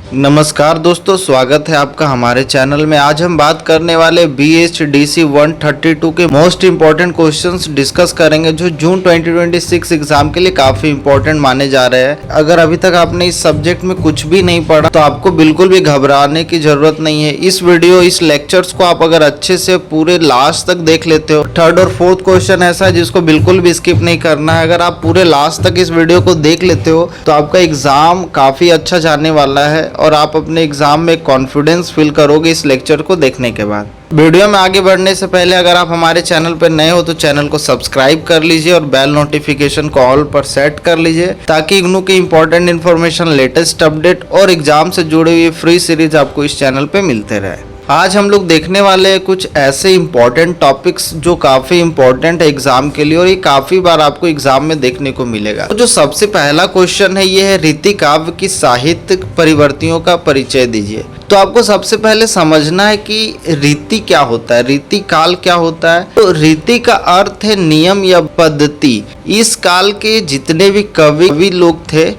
नमस्कार दोस्तों, स्वागत है आपका हमारे चैनल में। आज हम बात करने वाले BHDC 132 के मोस्ट इम्पॉर्टेंट क्वेश्चंस डिस्कस करेंगे जो जून 2026 एग्जाम के लिए काफ़ी इम्पोर्टेंट माने जा रहे हैं। अगर अभी तक आपने इस सब्जेक्ट में कुछ भी नहीं पढ़ा तो आपको बिल्कुल भी घबराने की ज़रूरत नहीं है। इस लेक्चर्स को आप अगर अच्छे से पूरे लास्ट तक देख लेते हो, थर्ड और फोर्थ क्वेश्चन ऐसा है जिसको बिल्कुल भी स्किप नहीं करना है। अगर आप पूरे लास्ट तक इस वीडियो को देख लेते हो तो आपका एग्ज़ाम काफ़ी अच्छा जाने वाला है और आप अपने एग्जाम में कॉन्फिडेंस फील करोगे इस लेक्चर को देखने के बाद। वीडियो में आगे बढ़ने से पहले अगर आप हमारे चैनल पर नए हो तो चैनल को सब्सक्राइब कर लीजिए और बेल नोटिफिकेशन को ऑल पर सेट कर लीजिए ताकि इग्नू की इंपॉर्टेंट इन्फॉर्मेशन, लेटेस्ट अपडेट और एग्जाम से जुड़े हुए फ्री सीरीज आपको इस चैनल पे मिलते रहे। आज हम लोग देखने वाले हैं कुछ ऐसे इम्पॉर्टेंट टॉपिक्स जो काफ़ी इम्पॉर्टेंट है एग्जाम के लिए और ये काफ़ी बार आपको एग्जाम में देखने को मिलेगा। तो जो सबसे पहला क्वेश्चन है ये है रीति काव्य की साहित्यिक परिवर्तियों का परिचय दीजिए। तो आपको सबसे पहले समझना है कि रीति क्या होता है, रीति काल क्या होता है। तो रीति का अर्थ है नियम या पद्धति। इस काल के जितने भी कवि लोग थे,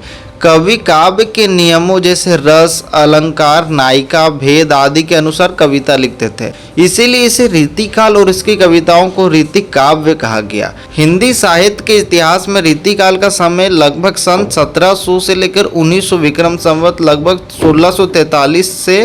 कवि काव्य के नियमों जैसे रस, अलंकार, नायिका, भेद आदि के अनुसार कविता लिखते थे। इसीलिए इसे रीति काल और इसकी कविताओं को रीति काव्य कहा गया। हिंदी साहित्य के इतिहास में रीति काल का समय लगभग सन 1700 से लेकर 1900 विक्रम संवत लगभग 1643 से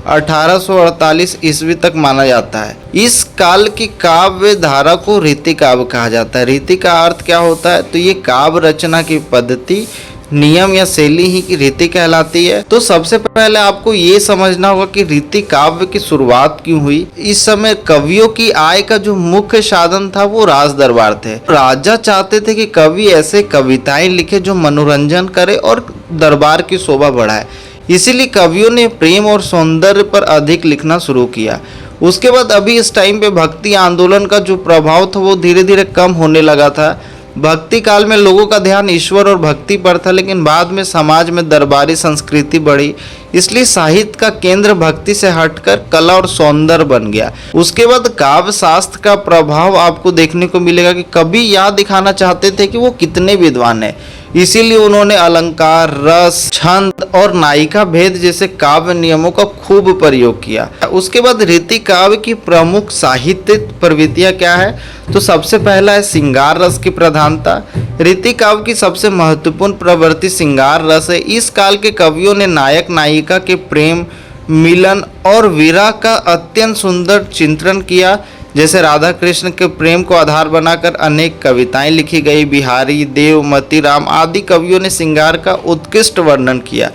1848 ईस्वी तक माना जाता है। इस काल की काव्य धारा को रीति काव्य कहा जाता है। रीति का अर्थ क्या होता है? तो ये काव्य रचना की पद्धति, नियम या शैली ही की रीति कहलाती है। तो सबसे पहले आपको ये समझना होगा कि रीति काव्य की शुरुआत क्यों हुई। इस समय कवियों की आय का जो मुख्य साधन था वो राज दरबार थे। राजा चाहते थे कि कवि ऐसे कविताएं लिखे जो मनोरंजन करे और दरबार की शोभा बढ़ाए। इसीलिए कवियों ने प्रेम और सौंदर्य पर अधिक लिखना शुरू किया। उसके बाद अभी इस टाइम पे भक्ति आंदोलन का जो प्रभाव था वो धीरे धीरे कम होने लगा था। भक्ति काल में लोगों का ध्यान ईश्वर और भक्ति पर था, लेकिन बाद में समाज में दरबारी संस्कृति बढ़ी, इसलिए साहित्य का केंद्र भक्ति से हटकर कला और सौंदर्य बन गया। उसके बाद काव्य शास्त्र का प्रभाव आपको देखने को मिलेगा कि कवि यह दिखाना चाहते थे कि वो कितने विद्वान हैं। इसीलिए उन्होंने अलंकार, रस, छंद और नायिका भेद जैसे काव्य नियमों का खूब प्रयोग किया। उसके बाद रीति काव्य की प्रमुख साहित्यिक प्रवृत्तियां क्या है? तो सबसे पहला है श्रृंगार रस की प्रधानता। रीति काव्य की सबसे महत्वपूर्ण प्रवृत्ति श्रृंगार रस है। इस काल के कवियों ने नायक नायिका के प्रेम, मिलन और विरह का अत्यंत सुंदर चित्रण किया। जैसे राधा कृष्ण के प्रेम को आधार बनाकर अनेक कविताएं लिखी गई। बिहारी, देव, मोतीराम आदि कवियों ने श्रृंगार का उत्कृष्ट वर्णन किया।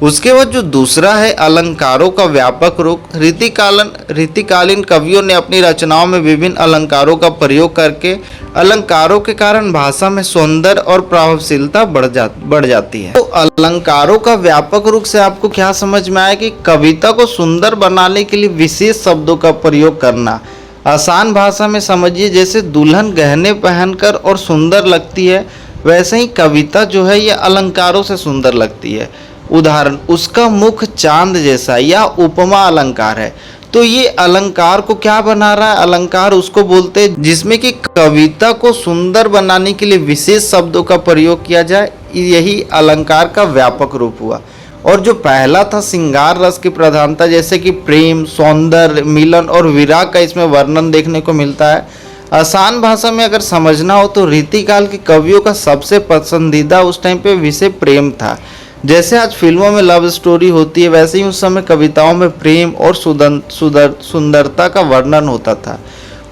उसके बाद जो दूसरा है अलंकारों का व्यापक रूप। रीतिकालीन कवियों ने अपनी रचनाओं में विभिन्न अलंकारों का प्रयोग करके अलंकारों के कारण भाषा में सौंदर्य और प्रभावशीलता बढ़ जाती है। तो अलंकारों का व्यापक रूप से आपको क्या समझ में आया कि कविता को सुंदर बनाने के लिए विशेष शब्दों का प्रयोग करना। आसान भाषा में समझिए, जैसे दुल्हन गहने पहनकर और सुंदर लगती है, वैसे ही कविता जो है ये अलंकारों से सुंदर लगती है। उदाहरण, उसका मुख चांद जैसा या उपमा अलंकार है। तो ये अलंकार को क्या बना रहा है? अलंकार उसको बोलते हैं जिसमें कि कविता को सुंदर बनाने के लिए विशेष शब्दों का प्रयोग किया जाए। यही अलंकार का व्यापक रूप हुआ। और जो पहला था श्रृंगार रस की प्रधानता, जैसे कि प्रेम, सौंदर्य, मिलन और विरह का इसमें वर्णन देखने को मिलता है। आसान भाषा में अगर समझना हो तो रीतिकाल के कवियों का सबसे पसंदीदा उस टाइम पे विषय प्रेम था। जैसे आज फिल्मों में लव स्टोरी होती है, वैसे ही उस समय कविताओं में प्रेम और सुंदरता का वर्णन होता था।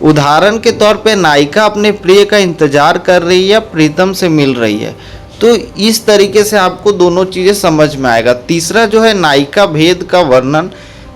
उदाहरण के तौर पे नायिका अपने प्रिय का इंतजार कर रही है या प्रीतम से मिल रही है। तो इस तरीके से आपको दोनों चीज़ें समझ में आएगा। तीसरा जो है नायिका भेद का वर्णन।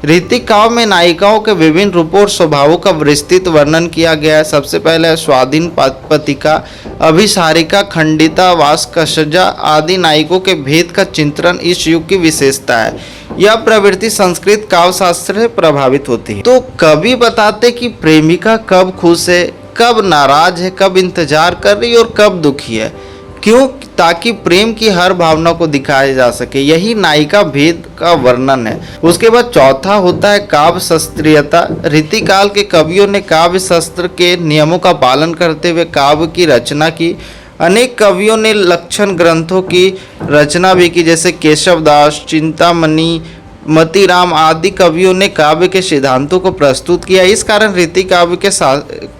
रीति काव्य में नायिकाओं के विभिन्न रूपों और स्वभावों का विस्तृत वर्णन किया गया है। सबसे पहले है स्वाधीन पतिका, अभिसारिका, खंडिता, वासकसजा आदि नायकों के भेद का चित्रण इस युग की विशेषता है। यह प्रवृत्ति संस्कृत काव्य शास्त्र से प्रभावित होती है। तो कवि बताते कि प्रेमिका कब खुश है, कब नाराज है, कब इंतजार कर रही है और कब दुखी है। क्यों? ताकि प्रेम की हर भावना को दिखाया जा सके। यही नायिका भेद का वर्णन है। उसके बाद चौथा होता है काव्य शास्त्रीयता। रीतिकाल के कवियों ने काव्य शास्त्र के नियमों का पालन करते हुए काव्य की रचना की। अनेक कवियों ने लक्षण ग्रंथों की रचना भी की, जैसे केशवदास, चिंतामणि, मतीराम आदि कवियों ने काव्य के सिद्धांतों को प्रस्तुत किया। इस कारण रीति काव्य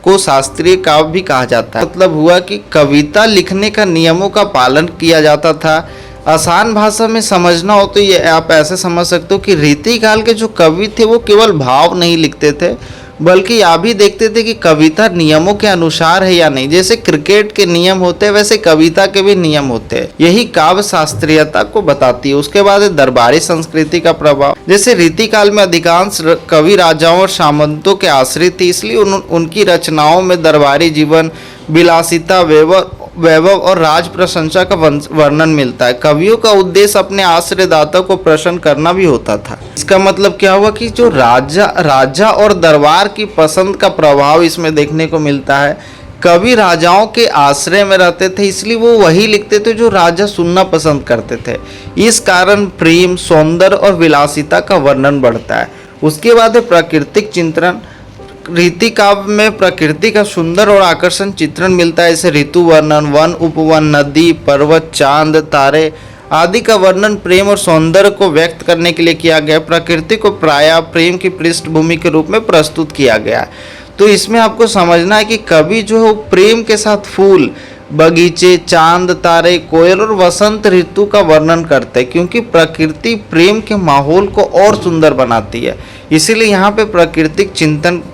को शास्त्रीय काव्य भी कहा जाता है। मतलब हुआ कि कविता लिखने का नियमों का पालन किया जाता था। आसान भाषा में समझना हो तो ये आप ऐसे समझ सकते हो कि रीति काल के जो कवि थे वो केवल भाव नहीं लिखते थे, बल्कि आप भी देखते थे कि कविता नियमों के अनुसार है या नहीं। जैसे क्रिकेट के नियम होते हैं वैसे कविता के भी नियम होते हैं। यही काव्य शास्त्रीयता को बताती है। उसके बाद है दरबारी संस्कृति का प्रभाव। जैसे रीति काल में अधिकांश कवि राजाओं और सामंतों के आश्रित थे, इसलिए उनकी रचनाओं में दरबारी जीवन, विलासिता, वैभव और राज प्रशंसा का वर्णन मिलता है। कवियों का उद्देश्य अपने आश्रयदाता को प्रसन्न करना भी होता था। इसका मतलब क्या हुआ कि जो राजा और दरबार की पसंद का प्रभाव इसमें देखने को मिलता है। कवि राजाओं के आश्रय में रहते थे, इसलिए वो वही लिखते थे जो राजा सुनना पसंद करते थे। इस कारण प्रेम, सौंदर्य और विलासिता का वर्णन बढ़ता है। उसके बाद है प्राकृतिक चित्रण। रीति काव्य में प्रकृति का सुंदर और आकर्षण चित्रण मिलता है। जैसे ऋतु वर्णन, वन उपवन, नदी, पर्वत, चांद, तारे आदि का वर्णन प्रेम और सौंदर्य को व्यक्त करने के लिए किया गया। प्रकृति को प्रायः प्रेम की पृष्ठभूमि के रूप में प्रस्तुत किया गया। तो इसमें आपको समझना है कि कवि जो है प्रेम के साथ फूल, बगीचे, चांद, तारे, कोयल और वसंत ऋतु का वर्णन करते हैं, क्योंकि प्रकृति प्रेम के माहौल को और सुंदर बनाती है। इसीलिए यहाँ पे प्राकृतिक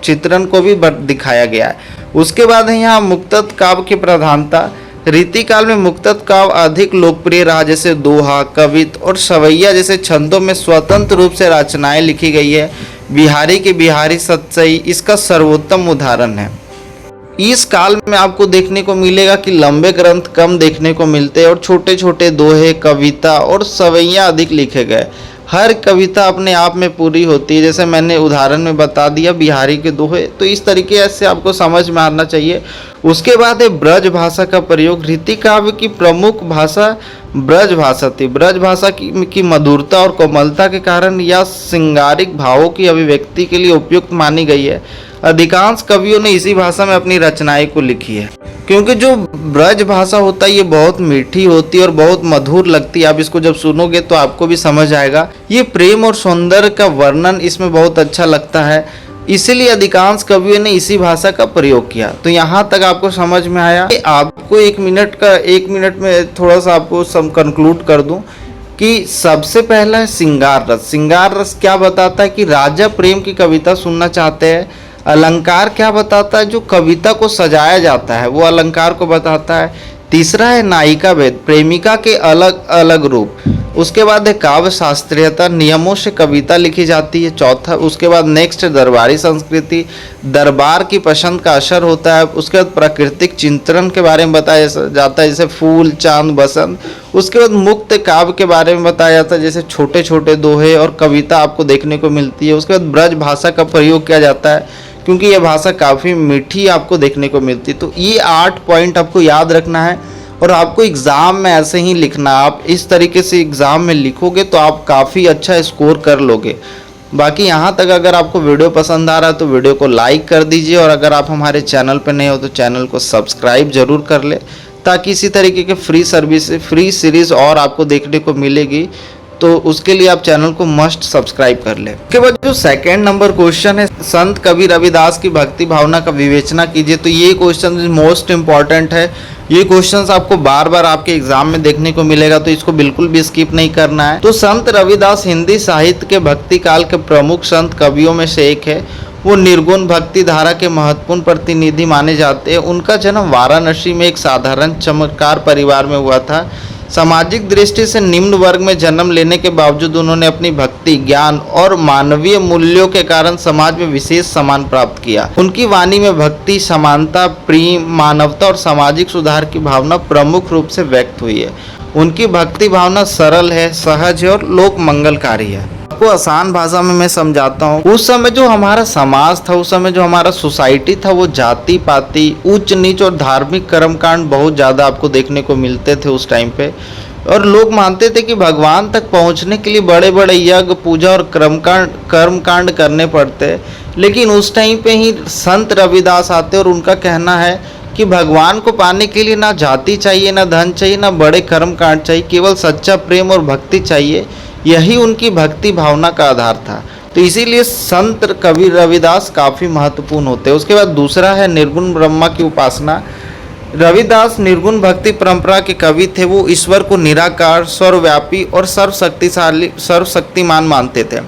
चित्रण को भी दिखाया गया है। उसके बाद है यहाँ मुक्तक काव्य की प्रधानता। रीति काल में मुक्तक काव्य अधिक लोकप्रिय रहा। जैसे दोहा, कवित और सवैया जैसे छंदों में स्वतंत्र रूप से रचनाएं लिखी गई है। बिहारी के बिहारी सतसई इसका सर्वोत्तम उदाहरण है। इस काल में आपको देखने को मिलेगा कि लंबे ग्रंथ कम देखने को मिलते हैं और छोटे छोटे दोहे, कविता और सवैया अधिक लिखे गए। हर कविता अपने आप में पूरी होती है। जैसे मैंने उदाहरण में बता दिया बिहारी के दोहे, तो इस तरीके से आपको समझ में आना चाहिए। उसके बाद है ब्रज भाषा का प्रयोग। रीति काव्य की प्रमुख भाषा ब्रज भाषा थी। ब्रज भाषा की मधुरता और कोमलता के कारण यह श्रृंगारिक भावों की अभिव्यक्ति के लिए उपयुक्त मानी गई है। अधिकांश कवियों ने इसी भाषा में अपनी रचनाएं को लिखी है, क्योंकि जो ब्रज भाषा होता है ये बहुत मीठी होती है और बहुत मधुर लगती है। आप इसको जब सुनोगे तो आपको भी समझ आएगा। ये प्रेम और सौंदर्य का वर्णन इसमें बहुत अच्छा लगता है, इसीलिए अधिकांश कवियों ने इसी भाषा का प्रयोग किया। तो यहाँ तक आपको समझ में आया। आपको एक मिनट में थोड़ा सा आपको कंक्लूड कर दूं कि सबसे पहला है श्रृंगार रस। श्रृंगार रस क्या बताता है कि राजा प्रेम की कविता सुनना चाहते हैं। अलंकार क्या बताता है, जो कविता को सजाया जाता है वो अलंकार को बताता है। तीसरा है नायिका भेद, प्रेमिका के अलग अलग रूप। उसके बाद है काव्य शास्त्रीयता, नियमों से कविता लिखी जाती है। चौथा उसके बाद नेक्स्ट दरबारी संस्कृति, दरबार की पसंद का असर होता है। उसके बाद प्राकृतिक चिंतन के बारे में बताया जाता है, जैसे फूल, चांद, बसंत। उसके बाद मुक्त काव्य के बारे में बताया जाता है, जैसे छोटे छोटे दोहे और कविता आपको देखने को मिलती है। उसके बाद ब्रज भाषा का प्रयोग किया जाता है, क्योंकि यह भाषा काफ़ी मीठी आपको देखने को मिलती है। तो ये 8 पॉइंट आपको याद रखना है और आपको एग्ज़ाम में ऐसे ही लिखना। आप इस तरीके से एग्ज़ाम में लिखोगे तो आप काफ़ी अच्छा स्कोर कर लोगे। बाकी यहाँ तक अगर आपको वीडियो पसंद आ रहा है तो वीडियो को लाइक कर दीजिए, और अगर आप हमारे चैनल पर नए हो तो चैनल को सब्सक्राइब जरूर कर ले, ताकि इसी तरीके के फ्री सीरीज़ और आपको देखने को मिलेगी। तो उसके लिए आप चैनल को मस्ट सब्सक्राइब कर ले। उसके बाद जो सेकंड नंबर क्वेश्चन है, संत कवि रविदास की भक्ति भावना का विवेचना कीजिए। तो ये क्वेश्चन मोस्ट इंपॉर्टेंट है। ये क्वेश्चंस आपको बार बार आपके एग्जाम में देखने को मिलेगा, तो इसको बिल्कुल भी स्किप नहीं करना है। तो संत रविदास हिंदी साहित्य के भक्ति काल के प्रमुख संत कवियों में से एक है। वो निर्गुण भक्ति धारा के महत्वपूर्ण प्रतिनिधि माने जाते हैं। उनका जन्म वाराणसी में एक साधारण चमत्कार परिवार में हुआ था। सामाजिक दृष्टि से निम्न वर्ग में जन्म लेने के बावजूद उन्होंने अपनी भक्ति, ज्ञान और मानवीय मूल्यों के कारण समाज में विशेष सम्मान प्राप्त किया। उनकी वाणी में भक्ति, समानता, प्रेम, मानवता और सामाजिक सुधार की भावना प्रमुख रूप से व्यक्त हुई है। उनकी भक्ति भावना सरल है, सहज है और लोक मंगलकारी है। आपको आसान भाषा में मैं समझाता हूँ। उस समय जो हमारा समाज था, उस समय जो हमारा सोसाइटी था, वो जाति पाति, उच्च नीच और धार्मिक कर्मकांड बहुत ज़्यादा आपको देखने को मिलते थे उस टाइम पे। और लोग मानते थे कि भगवान तक पहुँचने के लिए बड़े बड़े यज्ञ, पूजा और कर्मकांड करने पड़ते। लेकिन उस टाइम पे ही संत रविदास आते और उनका कहना है कि भगवान को पाने के लिए ना जाति चाहिए, ना धन चाहिए, ना बड़े कर्मकांड चाहिए, केवल सच्चा प्रेम और भक्ति चाहिए। यही उनकी भक्ति भावना का आधार था। तो इसीलिए संत कवि रविदास काफ़ी महत्वपूर्ण होते हैं। उसके बाद दूसरा है निर्गुण ब्रह्मा की उपासना। रविदास निर्गुण भक्ति परंपरा के कवि थे। वो ईश्वर को निराकार, सर्वव्यापी और सर्वशक्तिशाली, सर्वशक्तिमान मानते थे।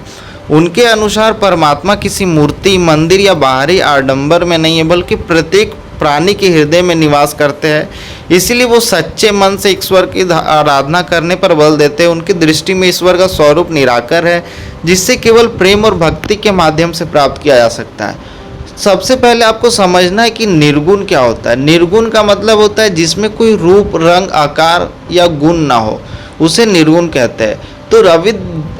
उनके अनुसार परमात्मा किसी मूर्ति, मंदिर या बाहरी आडंबर में नहीं है, बल्कि प्रत्येक प्राणी के हृदय में निवास करते हैं। इसीलिए वो सच्चे मन से ईश्वर की आराधना करने पर बल देते हैं। उनकी दृष्टि में ईश्वर का स्वरूप निराकार है, जिससे केवल प्रेम और भक्ति के माध्यम से प्राप्त किया जा सकता है। सबसे पहले आपको समझना है कि निर्गुण क्या होता है। निर्गुण का मतलब होता है जिसमें कोई रूप, रंग, आकार या गुण ना हो, उसे निर्गुण कहते हैं। तो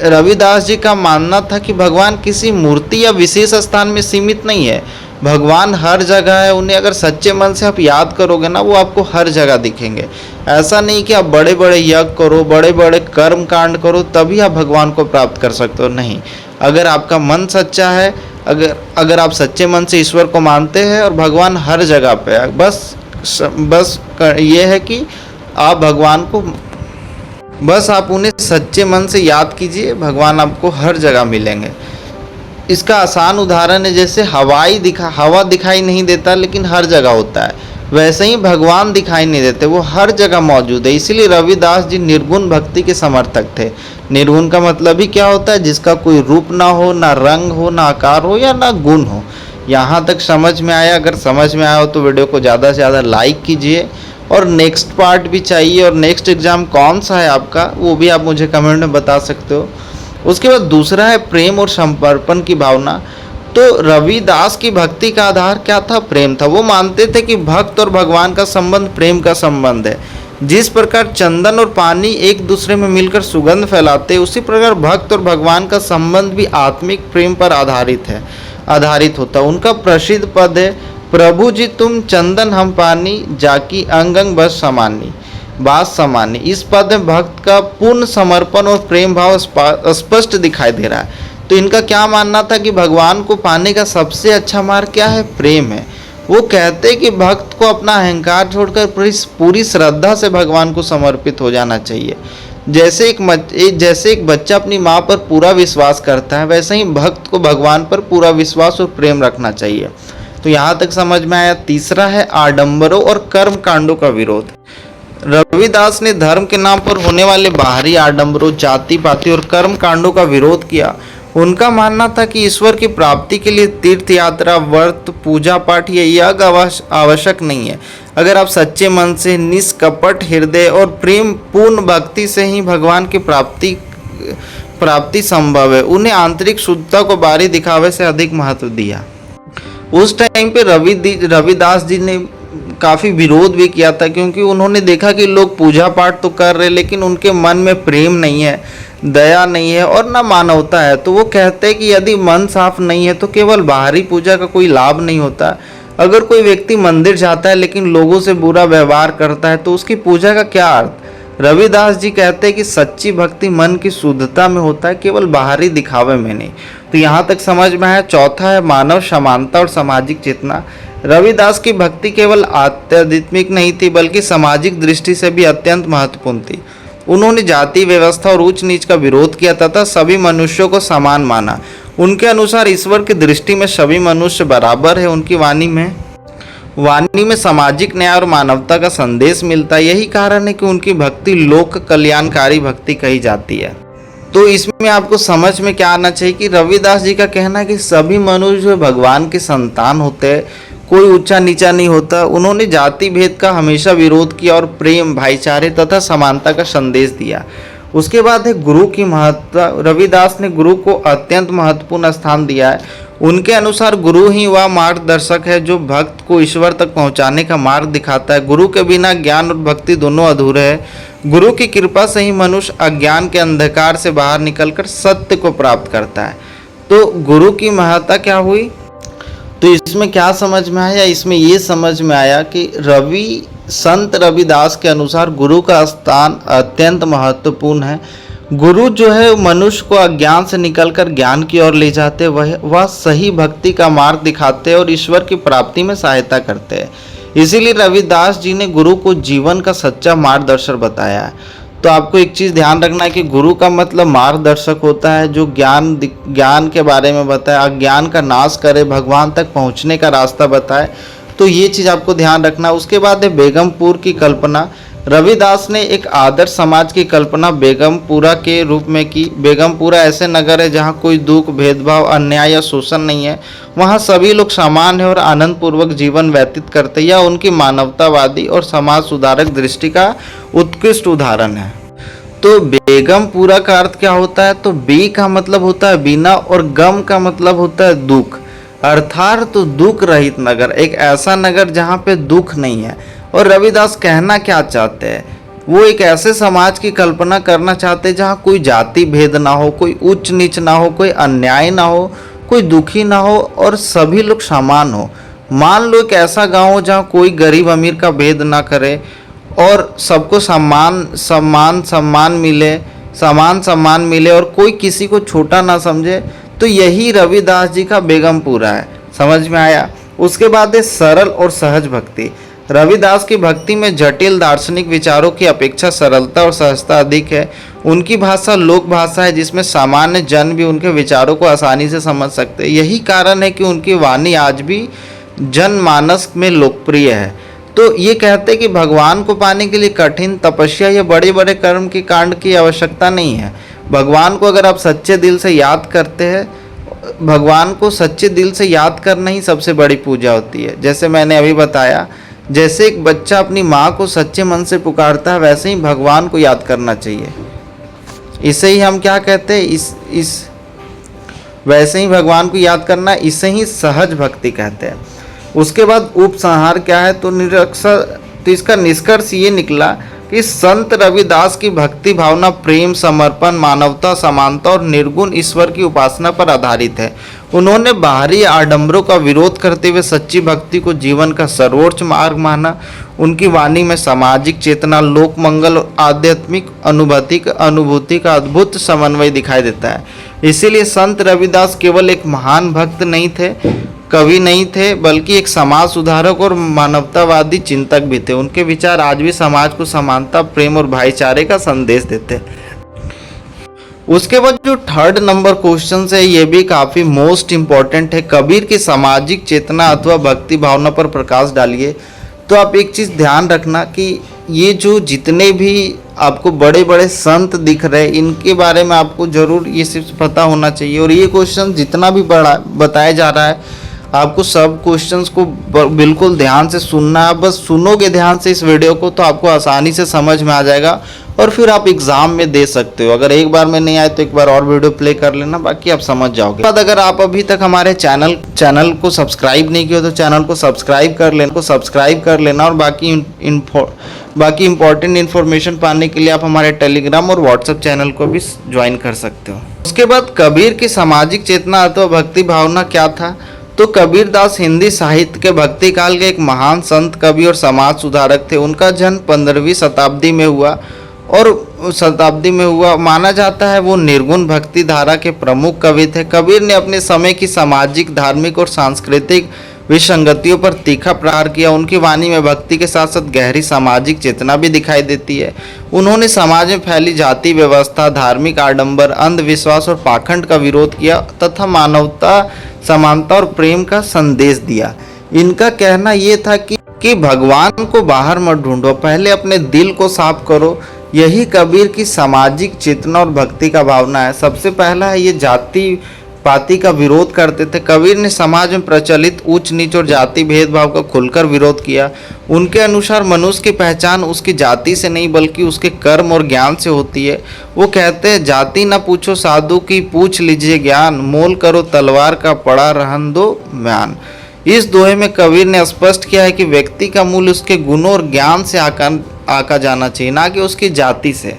रविदास जी का मानना था कि भगवान किसी मूर्ति या विशेष स्थान में सीमित नहीं है। भगवान हर जगह है। उन्हें अगर सच्चे मन से आप याद करोगे ना, वो आपको हर जगह दिखेंगे। ऐसा नहीं कि आप बड़े बड़े यज्ञ करो, बड़े बड़े कर्म कांड करो, तभी आप भगवान को प्राप्त कर सकते हो। नहीं, अगर आपका मन सच्चा है, अगर आप सच्चे मन से ईश्वर को मानते हैं, और भगवान हर जगह पे है, बस ये है कि आप भगवान को, बस आप उन्हें सच्चे मन से याद कीजिए, भगवान आपको हर जगह मिलेंगे। इसका आसान उदाहरण है, जैसे हवा दिखाई नहीं देता लेकिन हर जगह होता है, वैसे ही भगवान दिखाई नहीं देते, वो हर जगह मौजूद है। इसीलिए रविदास जी निर्गुण भक्ति के समर्थक थे। निर्गुण का मतलब ही क्या होता है? जिसका कोई रूप ना हो, ना रंग हो, ना आकार हो या ना गुण हो। यहाँ तक समझ में आया? अगर समझ में आया हो तो वीडियो को ज़्यादा से ज़्यादा लाइक कीजिए, और नेक्स्ट पार्ट भी चाहिए, और नेक्स्ट एग्ज़ाम कौन सा है आपका, वो भी आप मुझे कमेंट में बता सकते हो। उसके बाद दूसरा है प्रेम और समर्पण की भावना। तो रविदास की भक्ति का आधार क्या था? प्रेम था। वो मानते थे कि भक्त और भगवान का संबंध प्रेम का संबंध है। जिस प्रकार चंदन और पानी एक दूसरे में मिलकर सुगंध फैलाते हैं, उसी प्रकार भक्त और भगवान का संबंध भी आत्मिक प्रेम पर आधारित होता है। उनका प्रसिद्ध पद है, प्रभु जी तुम चंदन हम पानी, जाकी अंग अंग बस समानी, बात समानी। इस पद में भक्त का पूर्ण समर्पण और प्रेम भाव स्पष्ट दिखाई दे रहा है। तो इनका क्या मानना था कि भगवान को पाने का सबसे अच्छा मार्ग क्या है? प्रेम है। वो कहते कि भक्त को अपना अहंकार छोड़कर पूरी श्रद्धा से भगवान को समर्पित हो जाना चाहिए। जैसे एक बच्चा अपनी माँ पर पूरा विश्वास करता है, वैसे ही भक्त को भगवान पर पूरा विश्वास और प्रेम रखना चाहिए। तो यहाँ तक समझ में आया। तीसरा है आडंबरों और कर्म कांडों का विरोध। रविदास ने धर्म के नाम पर होने वाले बाहरी आडंबरों, जाति पाति और कर्म कांडों का विरोध किया। उनका मानना था कि ईश्वर की प्राप्ति के लिए तीर्थ यात्रा, व्रत, पूजा पाठ या यज्ञ आवश्यक नहीं है। अगर आप सच्चे मन से, निष्कपट हृदय और प्रेम पूर्ण भक्ति से ही भगवान की प्राप्ति संभव है। उन्हें आंतरिक शुद्धता को बाहरी दिखावे से अधिक महत्व दिया। उस टाइम पे रविदास जी ने काफ़ी विरोध भी किया था, क्योंकि उन्होंने देखा कि लोग पूजा पाठ तो कर रहे, लेकिन उनके मन में प्रेम नहीं है, दया नहीं है और ना मानवता है। तो वो कहते हैं कि यदि मन साफ नहीं है तो केवल बाहरी पूजा का कोई लाभ नहीं होता। अगर कोई व्यक्ति मंदिर जाता है लेकिन लोगों से बुरा व्यवहार करता है, तो उसकी पूजा का क्या अर्थ? रविदास जी कहते हैं कि सच्ची भक्ति मन की शुद्धता में होता है, केवल बाहरी दिखावे में नहीं। तो यहाँ तक समझ में आया। चौथा है मानव समानता और सामाजिक चेतना। रविदास की भक्ति केवल आध्यात्मिक नहीं थी, बल्कि सामाजिक दृष्टि से भी अत्यंत महत्वपूर्ण थी। उन्होंने जाति व्यवस्था और ऊंच नीच का विरोध किया तथा सभी मनुष्यों को समान माना। उनके अनुसार ईश्वर की दृष्टि में सभी मनुष्य बराबर है। उनकी वाणी में सामाजिक न्याय और मानवता का संदेश मिलता है। यही कारण है कि उनकी भक्ति लोक कल्याणकारी भक्ति कही जाती है। तो इसमें आपको समझ में क्या आना चाहिए कि रविदास जी का कहना है कि सभी मनुष्य भगवान के संतान होते हैं, कोई ऊंचा नीचा नहीं होता। उन्होंने जाति भेद का हमेशा विरोध किया और प्रेम, भाईचारे तथा समानता का संदेश दिया। उसके बाद है गुरु की महत्ता। रविदास ने गुरु को अत्यंत महत्वपूर्ण स्थान दिया है। उनके अनुसार गुरु ही वह मार्गदर्शक है जो भक्त को ईश्वर तक पहुंचाने का मार्ग दिखाता है। गुरु के बिना ज्ञान और भक्ति दोनों अधूरे हैं। गुरु की कृपा से ही मनुष्य अज्ञान के अंधकार से बाहर निकलकर सत्य को प्राप्त करता है। तो गुरु की महत्ता क्या हुई? तो इसमें क्या समझ में आया? इसमें ये समझ में आया कि संत रविदास के अनुसार गुरु का स्थान अत्यंत महत्वपूर्ण है। गुरु जो है मनुष्य को अज्ञान से निकलकर ज्ञान की ओर ले जाते, वह सही भक्ति का मार्ग दिखाते और ईश्वर की प्राप्ति में सहायता करते हैं। इसीलिए रविदास जी ने गुरु को जीवन का सच्चा मार्गदर्शक बताया है। तो आपको एक चीज़ ध्यान रखना है कि गुरु का मतलब मार्गदर्शक होता है, जो ज्ञान के बारे में बताए, अज्ञान का नाश करे, भगवान तक पहुंचने का रास्ता बताए। तो ये चीज़ आपको ध्यान रखना है। उसके बाद है बेगमपुर की कल्पना। रविदास ने एक आदर्श समाज की कल्पना बेगमपुरा के रूप में की। बेगमपुरा ऐसे नगर है जहाँ कोई दुख, भेदभाव, अन्याय या शोषण नहीं है। वहाँ सभी लोग समान है और आनंद पूर्वक जीवन व्यतीत करते हैं। यह उनकी मानवतावादी और समाज सुधारक दृष्टि का उत्कृष्ट उदाहरण है। तो बेगमपुरा का अर्थ क्या होता है? तो बे का मतलब होता है बिना और गम का मतलब होता है दुख, अर्थात तो दुख रहित नगर, एक ऐसा नगर जहाँ पे दुख नहीं है। और रविदास कहना क्या चाहते हैं? वो एक ऐसे समाज की कल्पना करना चाहते हैं जहाँ कोई जाति भेद ना हो, कोई उच्च नीच ना हो, कोई अन्याय ना हो, कोई दुखी ना हो और सभी लोग समान हो। मान लो एक ऐसा गांव हो जहाँ कोई गरीब अमीर का भेद ना करे और सबको सम्मान मिले और कोई किसी को छोटा ना समझे। तो यही रविदास जी का बेगमपुरा है। समझ में आया? उसके बाद है सरल और सहज भक्ति। रविदास की भक्ति में जटिल दार्शनिक विचारों की अपेक्षा सरलता और सहजता अधिक है। उनकी भाषा लोक भाषा है जिसमें सामान्य जन भी उनके विचारों को आसानी से समझ सकते हैं। यही कारण है कि उनकी वाणी आज भी जनमानस में लोकप्रिय है। तो ये कहते हैं कि भगवान को पाने के लिए कठिन तपस्या या बड़े बड़े कर्म की कांड की आवश्यकता नहीं है। भगवान को अगर आप सच्चे दिल से याद करते हैं, भगवान को सच्चे दिल से याद करना ही सबसे बड़ी पूजा होती है। जैसे मैंने अभी बताया, जैसे एक बच्चा अपनी माँ को सच्चे मन से पुकारता है, वैसे ही भगवान को याद करना चाहिए। इसे ही हम क्या कहते हैं? वैसे ही भगवान को याद करना, इसे ही सहज भक्ति कहते हैं। उसके बाद उपसंहार क्या है? तो इसका निष्कर्ष ये निकला कि संत रविदास की भक्ति भावना प्रेम, समर्पण, मानवता, समानता और निर्गुण ईश्वर की उपासना पर आधारित है। उन्होंने बाहरी आडंबरों का विरोध करते हुए सच्ची भक्ति को जीवन का सर्वोच्च मार्ग माना। उनकी वाणी में सामाजिक चेतना, लोक मंगल और आध्यात्मिक अनुभूति का अद्भुत समन्वय दिखाई देता है। इसीलिए संत रविदास केवल एक महान भक्त नहीं थे, कवि नहीं थे, बल्कि एक समाज सुधारक और मानवतावादी चिंतक भी थे। उनके विचार आज भी समाज को समानता, प्रेम और भाईचारे का संदेश देते हैं। उसके बाद जो थर्ड नंबर क्वेश्चन है, ये भी काफ़ी मोस्ट इम्पॉर्टेंट है। कबीर की सामाजिक चेतना अथवा भक्ति भावना पर प्रकाश डालिए। तो आप एक चीज़ ध्यान रखना कि ये जो जितने भी आपको बड़े बड़े संत दिख रहे हैं, इनके बारे में आपको ज़रूर ये सिर्फ पता होना चाहिए। और ये क्वेश्चन जितना भी बड़ा बताया जा रहा है, आपको सब क्वेश्चंस को बिल्कुल ध्यान से सुनना है। बस सुनोगे ध्यान से इस वीडियो को तो आपको आसानी से समझ में आ जाएगा और फिर आप एग्जाम में दे सकते हो। अगर एक बार में नहीं आए तो एक बार और वीडियो प्ले कर लेना, बाकी आप समझ जाओगे। बाद अगर आप अभी तक हमारे चैनल को सब्सक्राइब नहीं किया तो चैनल को सब्सक्राइब कर लेना और बाकी इंपॉर्टेंट इन्फॉर्मेशन पाने के लिए आप हमारे टेलीग्राम और व्हाट्सएप चैनल को भी ज्वाइन कर सकते हो। उसके बाद कबीर की सामाजिक चेतना अथवा भक्ति भावना क्या था? तो कबीरदास हिंदी साहित्य के भक्ति काल के एक महान संत, कवि और समाज सुधारक थे। उनका जन्म 15वीं शताब्दी में हुआ माना जाता है। वो निर्गुण भक्ति धारा के प्रमुख कवि थे। कबीर ने अपने समय की सामाजिक, धार्मिक और सांस्कृतिक विसंगतियों पर तीखा प्रहार किया। उनकी वाणी में भक्ति के साथ साथ गहरी सामाजिक चेतना भी दिखाई देती है। उन्होंने समाज में फैली जाति व्यवस्था, धार्मिक आडंबर, अंधविश्वास और पाखंड का विरोध किया तथा मानवता, समानता और प्रेम का संदेश दिया। इनका कहना यह था कि भगवान को बाहर मत ढूंढो, पहले अपने दिल को साफ करो। यही कबीर की सामाजिक चेतना और भक्ति का भावना है। सबसे पहला है, ये जाति पाति का विरोध करते थे। कबीर ने समाज में प्रचलित ऊंच नीच और जाति भेदभाव का खुलकर विरोध किया। उनके अनुसार मनुष्य की पहचान उसकी जाति से नहीं बल्कि उसके कर्म और ज्ञान से होती है। वो कहते हैं, जाति न पूछो साधु की, पूछ लीजिए ज्ञान, मोल करो तलवार का, पड़ा रहन दो म्यान। इस दोहे में कबीर ने स्पष्ट किया है कि व्यक्ति का मूल्य उसके गुणों और ज्ञान से आका जाना चाहिए, ना कि उसकी जाति से।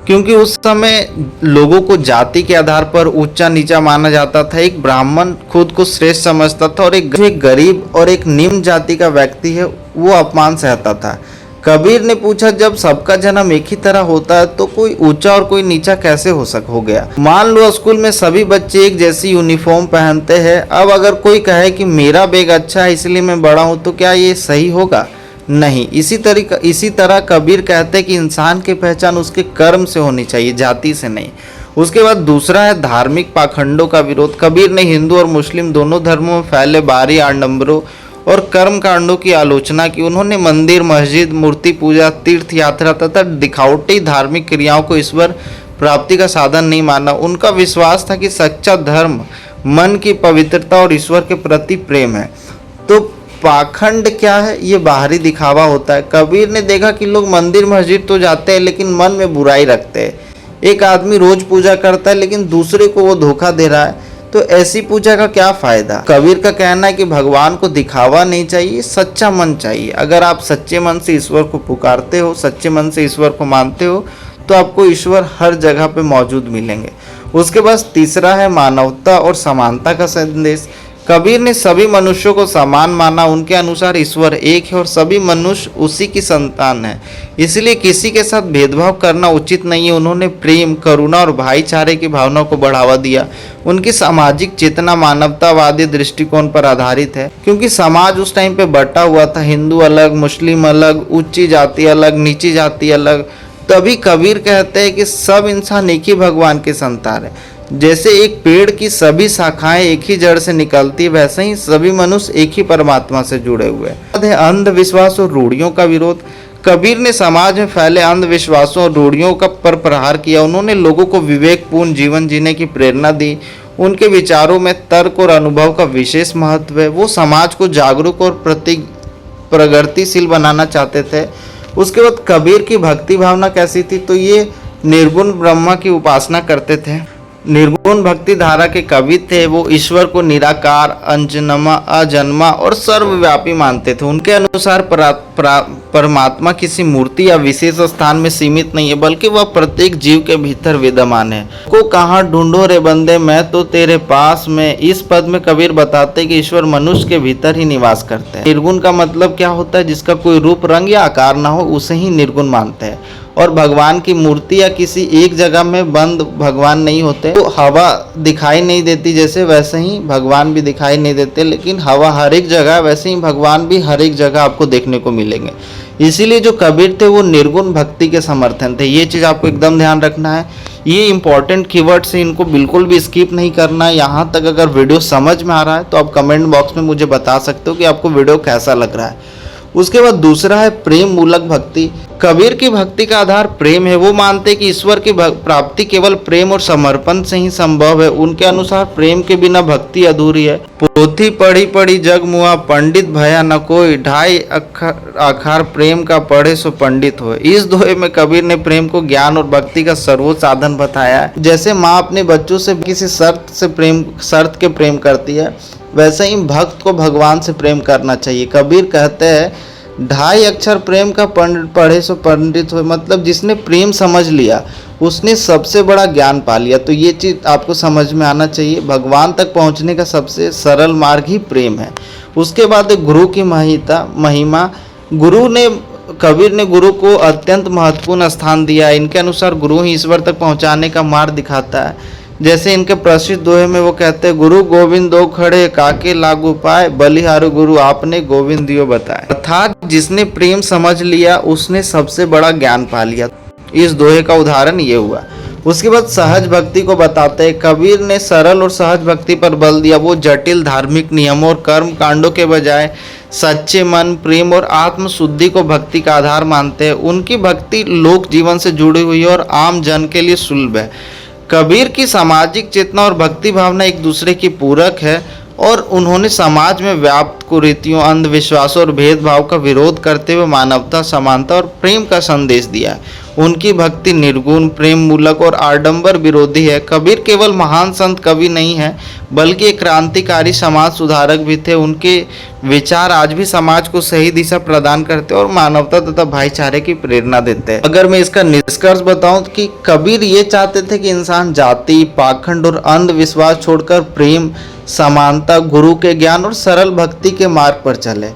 क्योंकि उस समय लोगों को जाति के आधार पर ऊंचा नीचा माना जाता था। एक ब्राह्मण खुद को श्रेष्ठ समझता था और एक गरीब और एक निम्न जाति का व्यक्ति है वो अपमान सहता था। कबीर ने पूछा, जब सबका जन्म एक ही तरह होता है तो कोई ऊंचा और कोई नीचा कैसे हो गया? मान लो स्कूल में सभी बच्चे एक जैसी यूनिफॉर्म पहनते हैं। अब अगर कोई कहे कि मेरा बैग अच्छा है इसलिए मैं बड़ा हूँ, तो क्या ये सही होगा? नहीं। इसी तरह कबीर कहते हैं कि इंसान की पहचान उसके कर्म से होनी चाहिए, जाति से नहीं। उसके बाद दूसरा है धार्मिक पाखंडों का विरोध। कबीर ने हिंदू और मुस्लिम दोनों धर्मों में फैले बाहरी आडंबरों और कर्म कांडों की आलोचना की। उन्होंने मंदिर, मस्जिद, मूर्ति पूजा, तीर्थ यात्रा तथा दिखावटी धार्मिक क्रियाओं को ईश्वर प्राप्ति का साधन नहीं माना। उनका विश्वास था कि सच्चा धर्म मन की पवित्रता और ईश्वर के प्रति प्रेम है। तो पाखंड क्या है? ये बाहरी दिखावा होता है। कबीर ने देखा कि लोग मंदिर मस्जिद तो जाते हैं लेकिन मन में बुराई रखते हैं। एक आदमी रोज पूजा करता है लेकिन दूसरे को वो धोखा दे रहा है, तो ऐसी पूजा का क्या फायदा? कबीर का कहना है कि भगवान को दिखावा नहीं चाहिए, सच्चा मन चाहिए। अगर आप सच्चे मन से ईश्वर को पुकारते हो, सच्चे मन से ईश्वर को मानते हो, तो आपको ईश्वर हर जगह पे मौजूद मिलेंगे। उसके बाद तीसरा है मानवता और समानता का संदेश। कबीर ने सभी मनुष्यों को समान माना। उनके अनुसार ईश्वर एक है और सभी मनुष्य उसी की संतान है, इसलिए किसी के साथ भेदभाव करना उचित नहीं है। उन्होंने प्रेम, करुणा और भाईचारे की भावना को बढ़ावा दिया। उनकी सामाजिक चेतना मानवतावादी दृष्टिकोण पर आधारित है, क्योंकि समाज उस टाइम पे बटा हुआ था, हिंदू अलग, मुस्लिम अलग, ऊंची जाति अलग, नीची जाति अलग। तभी कबीर कहते हैं कि सब इंसान एक ही भगवान के संतान है। जैसे एक पेड़ की सभी शाखाएं एक ही जड़ से निकलती है, वैसे ही सभी मनुष्य एक ही परमात्मा से जुड़े हुए हैं। अंधविश्वास और रूढ़ियों का विरोध। कबीर ने समाज में फैले अंधविश्वासों और रूढ़ियों का पर प्रहार किया। उन्होंने लोगों को विवेकपूर्ण जीवन जीने की प्रेरणा दी। उनके विचारों में तर्क और अनुभव का विशेष महत्व है। वो समाज को जागरूक और प्रगतिशील बनाना चाहते थे। उसके बाद कबीर की भक्ति भावना कैसी थी? तो ये निर्गुण ब्रह्मा की उपासना करते थे। निर्गुण भक्ति धारा के कवि थे। वो ईश्वर को निराकार, अजन्मा, अजन्मा और सर्वव्यापी मानते थे। उनके अनुसार परमात्मा किसी मूर्ति या विशेष स्थान में सीमित नहीं है, बल्कि वह प्रत्येक जीव के भीतर विद्यमान है। को कहाँ ढूंढो रे बंदे, मैं तो तेरे पास में। इस पद में कबीर बताते कि ईश्वर मनुष्य के भीतर ही निवास करते हैं। निर्गुण का मतलब क्या होता है? जिसका कोई रूप, रंग या आकार ना हो, उसे ही निर्गुण मानते हैं। और भगवान की मूर्ति या किसी एक जगह में बंद भगवान नहीं होते। तो हवा दिखाई नहीं देती जैसे, वैसे ही भगवान भी दिखाई नहीं देते, लेकिन हवा हर एक जगह, वैसे ही भगवान भी हर एक जगह आपको देखने को मिलेंगे। इसीलिए जो कबीर थे वो निर्गुण भक्ति के समर्थन थे। ये चीज़ आपको एकदम ध्यान रखना है। ये इंपॉर्टेंट कीवर्ड्स हैं, इनको बिल्कुल भी स्किप नहीं करना है। यहाँ तक अगर वीडियो समझ में आ रहा है तो आप कमेंट बॉक्स में मुझे बता सकते हो कि आपको वीडियो कैसा लग रहा है। उसके बाद दूसरा है प्रेम मूलक भक्ति। कबीर की भक्ति का आधार प्रेम है। वो मानते कि ईश्वर की प्राप्ति केवल प्रेम और समर्पण से ही संभव है। उनके अनुसार प्रेम के बिना भक्ति अधूरी है। पोथी पढ़ी पढ़ी जग मुआ, पंडित भया न कोई, 2.5 अखार प्रेम का पढ़े सो पंडित हो। इस दोहे में कबीर ने प्रेम को ज्ञान और भक्ति का सर्वोच्च साधन बताया है। जैसे माँ अपने बच्चों से किसी शर्त के प्रेम करती है, वैसे ही भक्त को भगवान से प्रेम करना चाहिए। कबीर कहते हैं 2.5 अक्षर प्रेम का पढ़े सो पंडित हो, मतलब जिसने प्रेम समझ लिया उसने सबसे बड़ा ज्ञान पा लिया। तो ये चीज़ आपको समझ में आना चाहिए। भगवान तक पहुंचने का सबसे सरल मार्ग ही प्रेम है। उसके बाद गुरु की महिमा। कबीर ने गुरु को अत्यंत महत्वपूर्ण स्थान दिया। इनके अनुसार गुरु ही ईश्वर तक पहुंचाने का मार्ग दिखाता है। जैसे इनके प्रसिद्ध दोहे में वो कहते हैं, गुरु गोविंद दो खड़े, काके लागू पाए, बलिहारु गुरु आपने गोविंद दियो बताए। अर्थात जिसने प्रेम समझ लिया उसने सबसे बड़ा ज्ञान पा लिया। इस दोहे का उदाहरण ये हुआ। उसके बाद सहज भक्ति को बताते हैं। कबीर ने सरल और सहज भक्ति पर बल दिया। वो जटिल धार्मिक नियमों और कर्म कांडों के बजाय सच्चे मन, प्रेम और आत्म शुद्धि को भक्ति का आधार मानते हैं। उनकी भक्ति लोक जीवन से जुड़ी हुई है और आम जन के लिए सुलभ है। कबीर की सामाजिक चेतना और भक्ति भावना एक दूसरे की पूरक है और उन्होंने समाज में व्याप्त कुरीतियों, अंधविश्वासों और भेदभाव का विरोध करते हुए मानवता, समानता और प्रेम का संदेश दिया है। उनकी भक्ति निर्गुण, प्रेम मूलक और आडंबर विरोधी है। कबीर केवल महान संत कवि नहीं है, बल्कि एक क्रांतिकारी समाज सुधारक भी थे। उनके विचार आज भी समाज को सही दिशा प्रदान करते और मानवता तथा भाईचारे की प्रेरणा देते हैं। अगर मैं इसका निष्कर्ष बताऊं कि कबीर ये चाहते थे कि इंसान जाति, पाखंड और अंधविश्वास छोड़कर प्रेम, समानता, गुरु के ज्ञान और सरल भक्ति के मार्ग पर चले।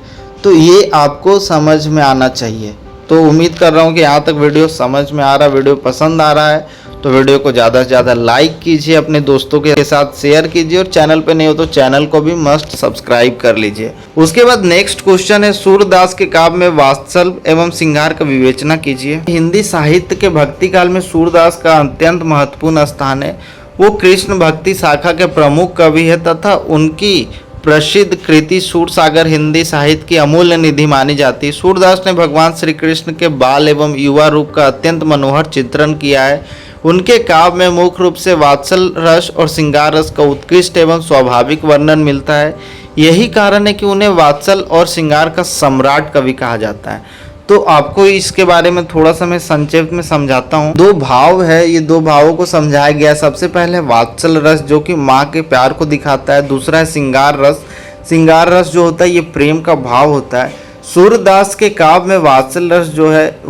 तो ये आपको समझ में आना चाहिए। तो उम्मीद कर रहा हूँ कि यहाँ तक वीडियो समझ में आ रहा, वीडियो पसंद आ रहा है तो वीडियो को ज़्यादा से ज़्यादा लाइक कीजिए, अपने दोस्तों के साथ शेयर कीजिए और चैनल पे नहीं हो तो चैनल को भी मस्ट सब्सक्राइब कर लीजिए। उसके बाद नेक्स्ट क्वेश्चन है, सूरदास के काव्य में वात्सल्य एवं श्रृंगार का विवेचना कीजिए। हिंदी साहित्य के भक्ति काल में सूरदास का अत्यंत महत्वपूर्ण स्थान है। वो कृष्ण भक्ति शाखा के प्रमुख कवि है तथा उनकी प्रसिद्ध कृति सूरसागर हिंदी साहित्य की अमूल्य निधि मानी जाती है। सूरदास ने भगवान श्री कृष्ण के बाल एवं युवा रूप का अत्यंत मनोहर चित्रण किया है। उनके काव्य में मुख्य रूप से वात्सल रस और श्रृंगार रस का उत्कृष्ट एवं स्वाभाविक वर्णन मिलता है। यही कारण है कि उन्हें वात्सल और श्रृंगार का सम्राट कवि कहा जाता है। तो आपको इसके बारे में थोड़ा सा मैं संक्षेप में समझाता हूँ। दो भाव है, ये दो भावों को समझाया गया है। सबसे पहले वात्सल रस जो कि माँ के प्यार को दिखाता है। दूसरा है श्रृंगार रस। श्रृंगार रस जो होता है ये प्रेम का भाव होता है। सूरदास के काव्य में वात्सल रस जो है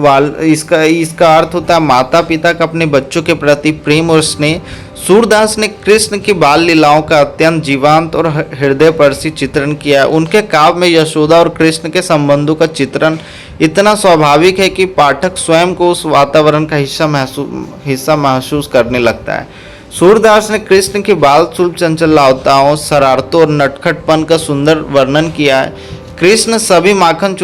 इसका अर्थ होता है माता पिता का अपने बच्चों के प्रति प्रेम और स्नेह। सूरदास ने कृष्ण की बाल लीलाओं का अत्यंत जीवंत और हृदयस्पर्शी चित्रण किया है। उनके काव्य में यशोदा और कृष्ण के संबंधों का चित्रण इतना स्वाभाविक है कि पाठक स्वयं को उस वातावरण का हिस्सा महसूस करने लगता है। सूरदास ने कृष्ण की बाल सुलभ चंचलताओं, शरारतों और नटखटपन का सुंदर वर्णन किया है। कृष्ण कभी माखन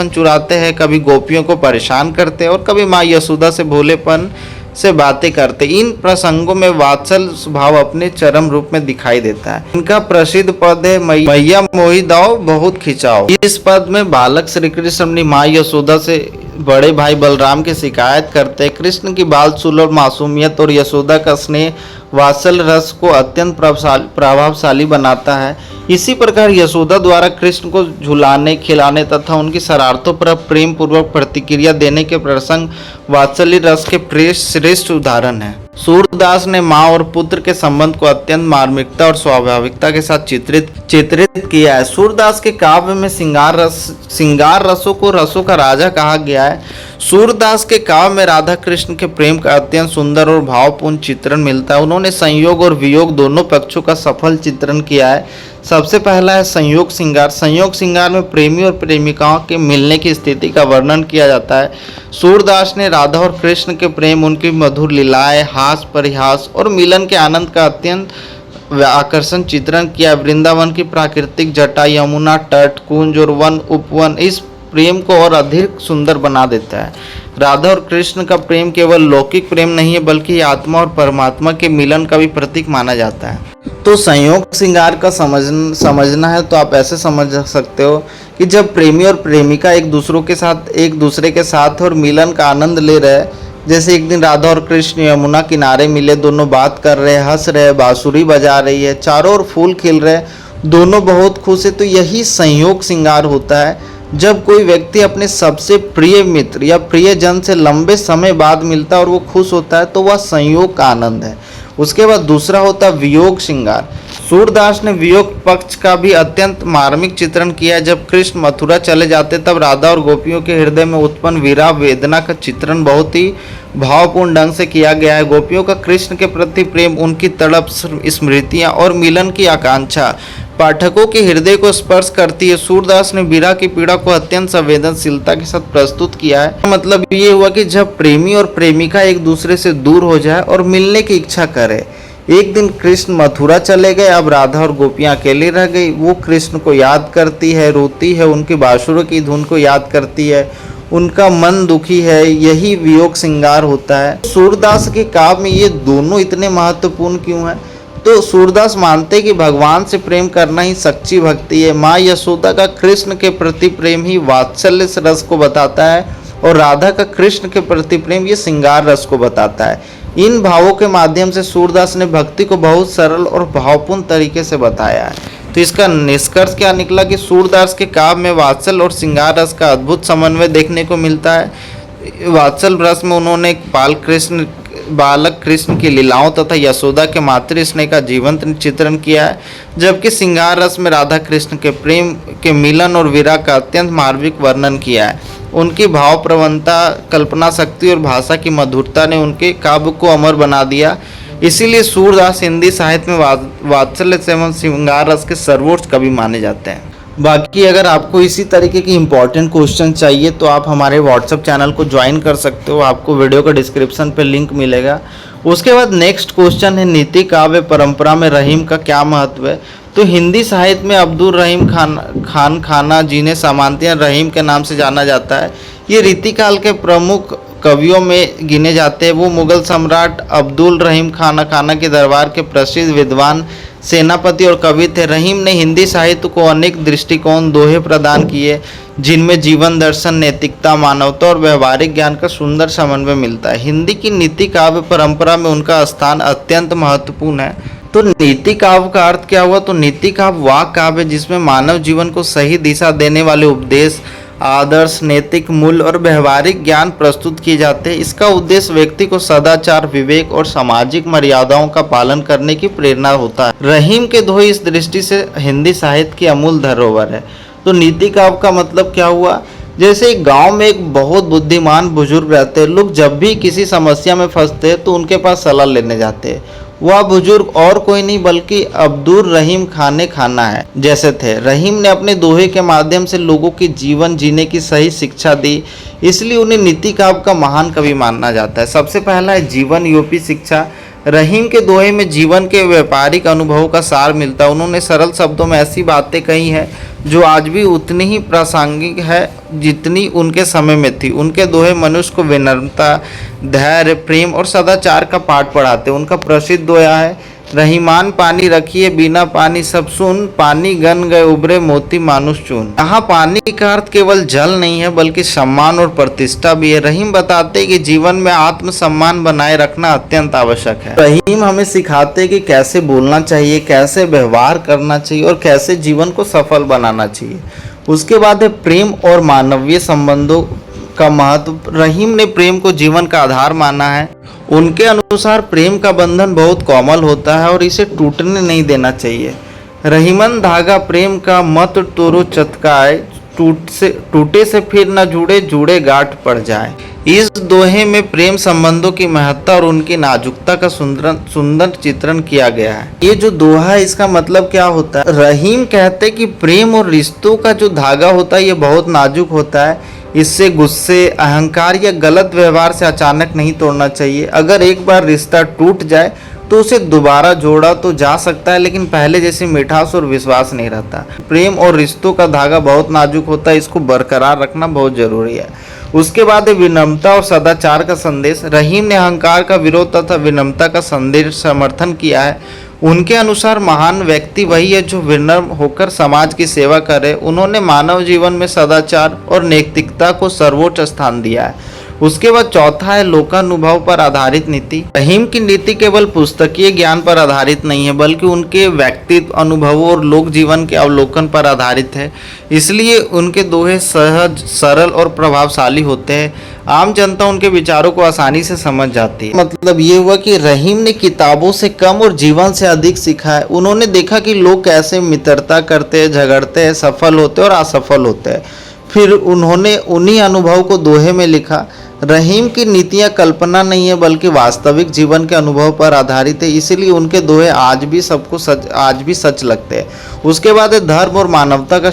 चुराते हैं, कभी गोपियों को परेशान करते हैं और कभी माँ यशोदा से भोलेपन से बातें करते। इन प्रसंगों में वात्सल स्वभाव अपने चरम रूप में दिखाई देता है। इनका प्रसिद्ध पद है, मैया मोहि दाओ बहुत खिंचाओ। इस पद में बालक श्री कृष्ण अपनी माँ यशोदा से बड़े भाई बलराम की शिकायत करते हैं। कृष्ण की बाल सुलभ मासूमियत और यशोदा का स्नेह वात्सल रस को अत्यंत प्रभावशाली बनाता है। इसी प्रकार यशोदा द्वारा कृष्ण को झुलाने, खिलाने तथा उनकी शरारतों पर प्रेम पूर्वक प्रतिक्रिया देने के प्रसंग वात्सल्य रस के श्रेष्ठ उदाहरण है। सूरदास ने माँ और पुत्र के संबंध को अत्यंत मार्मिकता और स्वाभाविकता के साथ चित्रित किया है। सूरदास के काव्य में श्रृंगार रसों को रसों का राजा कहा गया है। सूरदास के काव्य में राधा कृष्ण के प्रेम का अत्यंत सुंदर और भावपूर्ण चित्रण मिलता है। उन्होंने संयोग और वियोग दोनों पक्षों का सफल चित्रण किया है। सबसे पहला है संयोग श्रृंगार। संयोग श्रृंगार में प्रेमी और प्रेमिकाओं के मिलने की स्थिति का वर्णन किया जाता है। सूरदास ने राधा और कृष्ण के प्रेम, उनकी मधुर लीलाएं, हास परिहास और मिलन के आनंद का अत्यंत आकर्षण चित्रण किया। वृंदावन की प्राकृतिक जटा, यमुना तट, कुंज और वन उपवन इस प्रेम को और अधिक सुंदर बना देता है। राधा और कृष्ण का प्रेम केवल लौकिक प्रेम नहीं है बल्कि आत्मा और परमात्मा के मिलन का भी प्रतीक माना जाता है। तो संयोग श्रृंगार का समझना है तो आप ऐसे समझ सकते हो कि जब प्रेमी और प्रेमिका एक दूसरे के साथ और मिलन का आनंद ले रहे हैं। जैसे एक दिन राधा और कृष्ण यमुना किनारे मिले, दोनों बात कर रहे हैं, हंस रहे हैं, बांसुरी बजा रही है, चारों ओर फूल खिल रहे हैं, दोनों बहुत खुश है। तो यही संयोग श्रृंगार होता है। जब कोई व्यक्ति अपने सबसे प्रिय मित्र या प्रियजन से लंबे समय बाद मिलता है और वो खुश होता है तो वह संयोग का आनंद है। उसके बाद दूसरा होता है वियोग श्रृंगार। सूरदास ने वियोग पक्ष का भी अत्यंत मार्मिक चित्रण किया है। जब कृष्ण मथुरा चले जाते तब राधा और गोपियों के हृदय में उत्पन्न विरह वेदना का चित्रण बहुत ही भावपूर्ण ढंग से किया गया है। गोपियों का कृष्ण के प्रति प्रेम, उनकी तड़प, स्मृतियां और मिलन की आकांक्षा पाठकों के हृदय को स्पर्श करती है। सूरदास ने विरह की पीड़ा को अत्यंत संवेदनशीलता के साथ प्रस्तुत किया है। मतलब ये हुआ कि जब प्रेमी और प्रेमिका एक दूसरे से दूर हो जाए और मिलने की इच्छा करे। एक दिन कृष्ण मथुरा चले गए, अब राधा और गोपियां अकेली रह गई। वो कृष्ण को याद करती है, रोती है, उनकी बांसुरों की धुन को याद करती है, उनका मन दुखी है। यही वियोग श्रृंगार होता है। सूरदास के काव्य में ये दोनों इतने महत्वपूर्ण क्यों हैं? तो सूरदास मानते कि भगवान से प्रेम करना ही सच्ची भक्ति है। माँ यशोदा का कृष्ण के प्रति प्रेम ही वात्सल्य रस को बताता है और राधा का कृष्ण के प्रति प्रेम ये श्रृंगार रस को बताता है। इन भावों के माध्यम से सूरदास ने भक्ति को बहुत सरल और भावपूर्ण तरीके से बताया है। तो इसका निष्कर्ष क्या निकला कि सूरदास के काव्य में वात्सल और श्रृंगार रस का अद्भुत समन्वय देखने को मिलता है। वात्सल रस में उन्होंने बालक कृष्ण की लीलाओं तथा यशोदा के मातृ स्नेह का जीवंत चित्रण किया है, जबकि श्रृंगार रस में राधा कृष्ण के प्रेम के मिलन और विरह का अत्यंत मार्मिक वर्णन किया है। उनकी भाव प्रवणता, कल्पना शक्ति और भाषा की मधुरता ने उनके काव्य को अमर बना दिया। इसीलिए सूरदास हिंदी साहित्य में वात्सल्य एवं श्रृंगार रस के सर्वोच्च कवि माने जाते हैं। बाकी अगर आपको इसी तरीके की इंपॉर्टेंट क्वेश्चन चाहिए तो आप हमारे व्हाट्सएप चैनल को ज्वाइन कर सकते हो, आपको वीडियो का डिस्क्रिप्शन पे लिंक मिलेगा। उसके बाद नेक्स्ट क्वेश्चन है, नीति काव्य परंपरा में रहीम का क्या महत्व है। तो हिंदी साहित्य में अब्दुल रहीम खान खाना, जिन्हें सामान्यतः रहीम के नाम से जाना जाता है, ये रीतिकाल के प्रमुख कवियों में गिने जाते हैं। वो मुगल सम्राट अब्दुल रहीम खाना के दरबार के प्रसिद्ध विद्वान, सेनापति और कवि थे। रहीम ने हिंदी साहित्य को अनेक दृष्टिकोण दोहे प्रदान किए, जिनमें जीवन दर्शन, नैतिकता, मानवता और व्यवहारिक ज्ञान का सुंदर समन्वय मिलता है। हिंदी की नीति काव्य परंपरा में उनका स्थान अत्यंत महत्वपूर्ण है। तो नीति काव्य का अर्थ क्या हुआ? तो नीति काव्य वह काव्य जिसमें मानव जीवन को सही दिशा देने वाले उपदेश, आदर्श, नैतिक मूल्य और व्यवहारिक ज्ञान प्रस्तुत किए जाते हैं। इसका उद्देश्य व्यक्ति को सदाचार, विवेक और सामाजिक मर्यादाओं का पालन करने की प्रेरणा होता है। रहीम के दोहे इस दृष्टि से हिंदी साहित्य की अमूल्य धरोहर है। तो नीति काव्य का मतलब क्या हुआ? जैसे एक गांव में एक बहुत बुद्धिमान बुजुर्ग रहते हैं। लोग जब भी किसी समस्या में फंसते हैं तो उनके पास सलाह लेने जाते हैं। वह बुजुर्ग और कोई नहीं बल्कि अब्दुल रहीम खाना है जैसे थे। रहीम ने अपने दोहे के माध्यम से लोगों की जीवन जीने की सही शिक्षा दी, इसलिए उन्हें नीति काव्य का महान कवि माना जाता है। सबसे पहला है जीवन योपी शिक्षा। रहीम के दोहे में जीवन के व्यापारिक अनुभवों का सार मिलता है। उन्होंने सरल शब्दों में ऐसी बातें कही हैं जो आज भी उतनी ही प्रासंगिक है जितनी उनके समय में थी। उनके दोहे मनुष्य को विनम्रता, धैर्य, प्रेम और सदाचार का पाठ पढ़ाते। उनका प्रसिद्ध दोहा है, रहीमान पानी रखिए बिना पानी सब सुन, पानी गन गए उबरे मोती मानुष चून। यहाँ पानी का अर्थ केवल जल नहीं है बल्कि सम्मान और प्रतिष्ठा भी है। रहीम बताते हैं कि जीवन में आत्म सम्मान बनाए रखना अत्यंत आवश्यक है। रहीम हमें सिखाते हैं कि कैसे बोलना चाहिए, कैसे व्यवहार करना चाहिए और कैसे जीवन को सफल बनाना चाहिए। उसके बाद है प्रेम और मानवीय संबंधों का महत्व। रहीम ने प्रेम को जीवन का आधार माना है। उनके अनुसार प्रेम का बंधन बहुत कोमल होता है और इसे टूटने नहीं देना चाहिए। रहीमन धागा प्रेम का मत तोड़ो चटकाए, टूटे से फिर न जुड़े, जुड़े गांठ पड़ जाए। इस दोहे में प्रेम संबंधों की महत्ता और उनकी नाजुकता का सुंदर चित्रण किया गया है। ये जो दोहा है इसका मतलब क्या होता है? रहीम कहते कि प्रेम और रिश्तों का जो धागा होता है ये बहुत नाजुक होता है। इससे गुस्से, अहंकार या गलत व्यवहार से अचानक नहीं तोड़ना चाहिए। अगर एक बार रिश्ता टूट जाए तो उसे दोबारा जोड़ा तो जा सकता है, लेकिन पहले जैसी मिठास और विश्वास नहीं रहता। प्रेम और रिश्तों का धागा बहुत नाजुक होता है, इसको बरकरार रखना बहुत जरूरी है। उसके बाद विनम्रता और सदाचार का संदेश। रहीम ने अहंकार का विरोध तथा विनम्रता का संदेश समर्थन किया है। उनके अनुसार महान व्यक्ति वही है जो विनम्र होकर समाज की सेवा करे। उन्होंने मानव जीवन में सदाचार और नैतिकता को सर्वोच्च स्थान दिया है। उसके बाद चौथा है लोकानुभव पर आधारित नीति। रहीम की नीति केवल पुस्तकीय ज्ञान पर आधारित नहीं है बल्कि उनके व्यक्तित्व, अनुभवों और लोक जीवन के अवलोकन पर आधारित है। इसलिए उनके दोहे सहज, सरल और प्रभावशाली होते हैं। आम जनता उनके विचारों को आसानी से समझ जाती है। मतलब ये हुआ कि रहीम ने किताबों से कम और जीवन से अधिक सीखा है। उन्होंने देखा कि लोग कैसे मित्रता करते हैं, झगड़ते हैं, सफल होते हैं और असफल होते हैं। फिर उन्होंने उन्हीं अनुभव को दोहे में लिखा। रहीम की नीतियाँ कल्पना नहीं है बल्कि वास्तविक जीवन के अनुभव पर आधारित है, इसीलिए उनके दोहे आज भी सच लगते हैं। उसके बाद है धर्म और मानवता का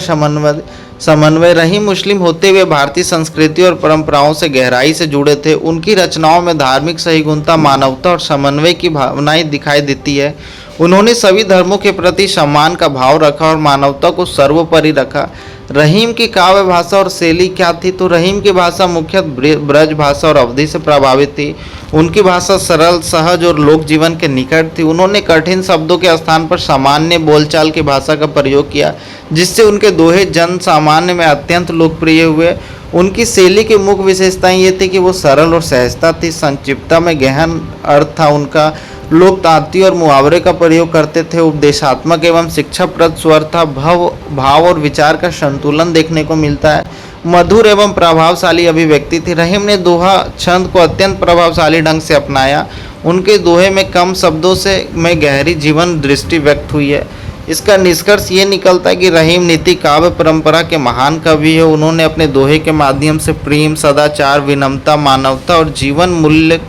समन्वय। रहीम मुस्लिम होते हुए भारतीय संस्कृति और परंपराओं से गहराई से जुड़े थे। उनकी रचनाओं में धार्मिक सहिष्णुता, मानवता और समन्वय की भावनाएं दिखाई देती है। उन्होंने सभी धर्मों के प्रति सम्मान का भाव रखा और मानवता को सर्वोपरि रखा। रहीम की काव्य भाषा और शैली क्या थी? तो रहीम की भाषा मुख्यतः ब्रज भाषा और अवधी से प्रभावित थी। उनकी भाषा सरल, सहज और लोक जीवन के निकट थी। उन्होंने कठिन शब्दों के स्थान पर सामान्य बोलचाल की भाषा का प्रयोग किया, जिससे उनके दोहे जन सामान्य में अत्यंत लोकप्रिय हुए। उनकी शैली की मुख्य विशेषताएं ये थी कि वो सरल और सहजता थी, संक्षिप्तता में गहन अर्थ था उनका। लोग ताती और मुहावरे का प्रयोग करते थे। उपदेशात्मक एवं शिक्षाप्रद स्वर था। भाव और विचार का संतुलन देखने को मिलता है। मधुर एवं प्रभावशाली अभिव्यक्ति थी। रहीम ने दोहा छंद को अत्यंत प्रभावशाली ढंग से अपनाया। उनके दोहे में कम शब्दों में गहरी जीवन दृष्टि व्यक्त हुई है। इसका निष्कर्ष ये निकलता है कि रहीम नीति काव्य परंपरा के महान कवि है। उन्होंने अपने दोहे के माध्यम से प्रेम, सदाचार, विनम्रता, मानवता और जीवन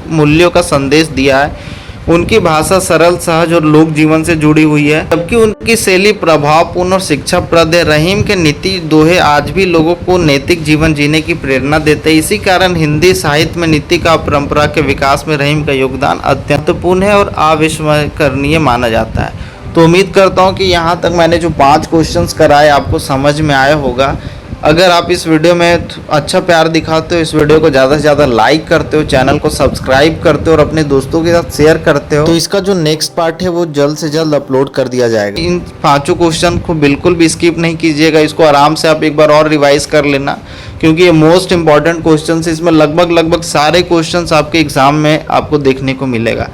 मूल्यों का संदेश दिया है। उनकी भाषा सरल, सहज और लोक जीवन से जुड़ी हुई है, जबकि उनकी शैली प्रभावपूर्ण और शिक्षाप्रद है। रहीम के नीति दोहे आज भी लोगों को नैतिक जीवन जीने की प्रेरणा देते हैं। इसी कारण हिंदी साहित्य में नीति का परंपरा के विकास में रहीम का योगदान अत्यंत महत्वपूर्ण है और अविस्मरणीय माना जाता है। तो उम्मीद करता हूँ कि यहाँ तक मैंने जो 5 क्वेश्चंस कराए आपको समझ में आया होगा। अगर आप इस वीडियो में अच्छा प्यार दिखाते हो, इस वीडियो को ज़्यादा से ज़्यादा लाइक करते हो, चैनल को सब्सक्राइब करते हो और अपने दोस्तों के साथ शेयर करते हो, तो इसका जो नेक्स्ट पार्ट है वो जल्द से जल्द अपलोड कर दिया जाएगा। इन 5 क्वेश्चन को बिल्कुल भी स्किप नहीं कीजिएगा, इसको आराम से आप एक बार और रिवाइज कर लेना, क्योंकि ये मोस्ट इंपॉर्टेंट क्वेश्चन है। इसमें लगभग सारे क्वेश्चन आपके एग्जाम में आपको देखने को मिलेगा।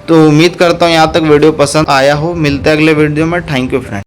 तो उम्मीद करता हूँ यहाँ तक वीडियो पसंद आया हो। मिलते हैं अगले वीडियो में। Thank you friend.